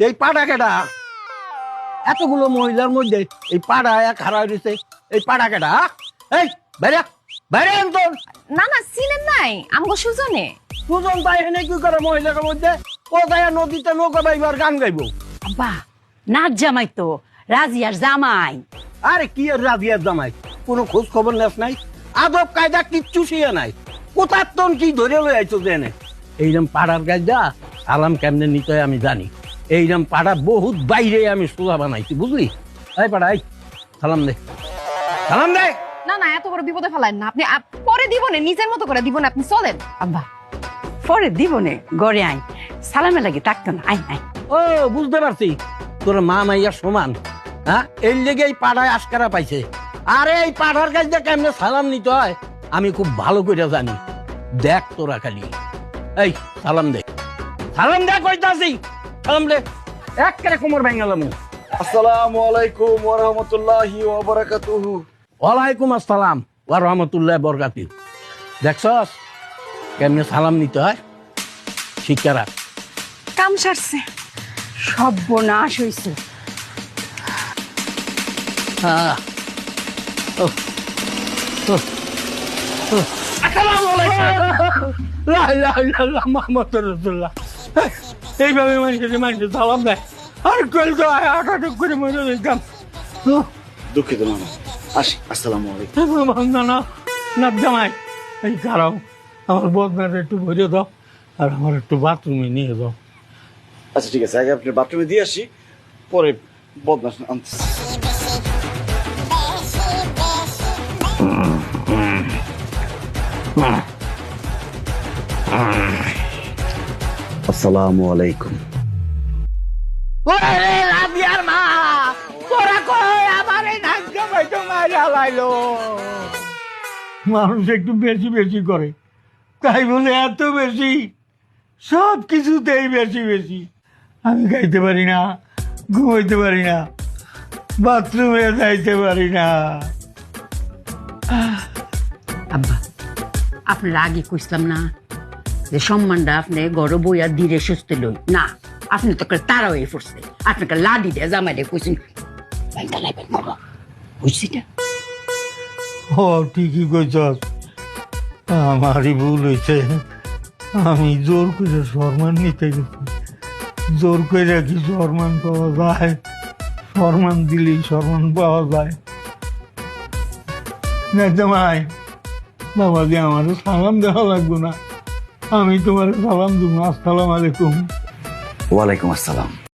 এই পাড়া কেডা? এতগুলো মহিলার মধ্যে এই পাড়া এক হারা হয়েছে, এই পাড়া কেডা? এই বাইরে বাইরে আনতন না না চিনেন নাই আমগো সুজনে। দুজন তাই এনে কি করে মহিলার মধ্যে? কোথায় নদীতে নৌকা বাইবার গান গাইবো? আব্বা নাচ জামাই তো, রাজিয়ার জামাই। আরে কি আর রাজিয়ার জামাই, কোনো খোঁজ খবর নেস নাই, আদব কায়দা কিচ্ছু শিয়ে নাই। কোথার তন কি ধরে লই আইছো জেনে? এইরকম পাড়ার কায়দা সালাম কেমনে নিতে হয় আমি জানি। এইরকম পাড়া বহুত বাইরে আমি সোজা বানাইছি, বুঝলি? এই পাড়া এই সালাম দে, সালাম দে। না না এত বড় বিপদে ফেলেন না আপনি, পরে দিব না, নিজের মতো করে দিব না, আপনি চলেন। আব্বা পরে দিব নে, গড়ে আই, সালামে লাগে থাকতো না, আই আই। ও বুঝতে পারছি, তোর মা মাইয়া সমান। হ্যাঁ, এই লেগে এই পাড়ায় আশকারা পাইছে। আরে এই পাড়ার কাছে কেমনে সালাম নিতে হয় আমি খুব ভালো করে জানি। দেখ তোরা খালি, এই সালাম দে, সালাম দে কইতাছি, সালাম দে। একেবারে কোমর ভেঙালাম। আসসালামু আলাইকুম ওয়া রাহমাতুল্লাহি ওয়া বারাকাতুহু। ওয়ালাইকুম আসসালাম ওয়া রাহমাতুল্লাহি ওয়া বারাকাতুহু। দেখছস কেমনে সালাম নিতে হয়, শিক্ষা রাখ। কাম সারছে। সর্বনাশ হইছে। আসসালামু আলাইকুম। লা ইলাহা ইল্লাল্লাহ মুহাম্মাদুর রাসূলুল্লাহ। এইভাবে মানুষের সালাম দেয় আর কল তো আটাটুক করে মরে যেতাম। দুঃখিত মামা, আসি। আসসালামু আলাইকুম। না না না জামাই, এই কারণ আমার বদনাটা একটু ভরে দাও আর আমার একটু বাথরুমে নিয়ে দাও। আচ্ছা ঠিক আছে, আগে আপনি বাথরুমে দিয়ে আসি, পরে বদমাস আনতেছি। আসসালামু আলাইকুম। ওরে রাবিয়ার মা, তোরা কই আমার এই নাগ্য বাইতো মাইরা লাইলো। মানুষ একটু বেশি বেশি করে, তাই বলে এত বেশি, সব কিছুতেই বেশি বেশি। আমি খাইতে পারি না, ঘুমাইতে পারি না, বাথরুমে যাইতে পারি না। আব্বা আপনার আগে কইছিলাম না যে সম্মানটা আপনি গড় বইয়া ধীরে সুস্থ লই না, আপনি তো তারা হয়ে পড়ছে, আপনাকে লাডি দিয়ে জামাইলে কইছেন ব্যাংকা লাইবেন করো, বুঝছি না? ও ঠিকই কইছস, আমারই ভুল হয়েছে। আমি জোর করে সম্মান নিতে গেছি। জোর করে কি সম্মান পাওয়া যায়? সম্মান দিলেই সম্মান পাওয়া যায় না জামাই? বাবা যে আমারও সালাম দেওয়া লাগবে না? আমি তোমার সালাম দেবো। আসসালাম আলাইকুম। ওয়ালাইকুম আসসালাম।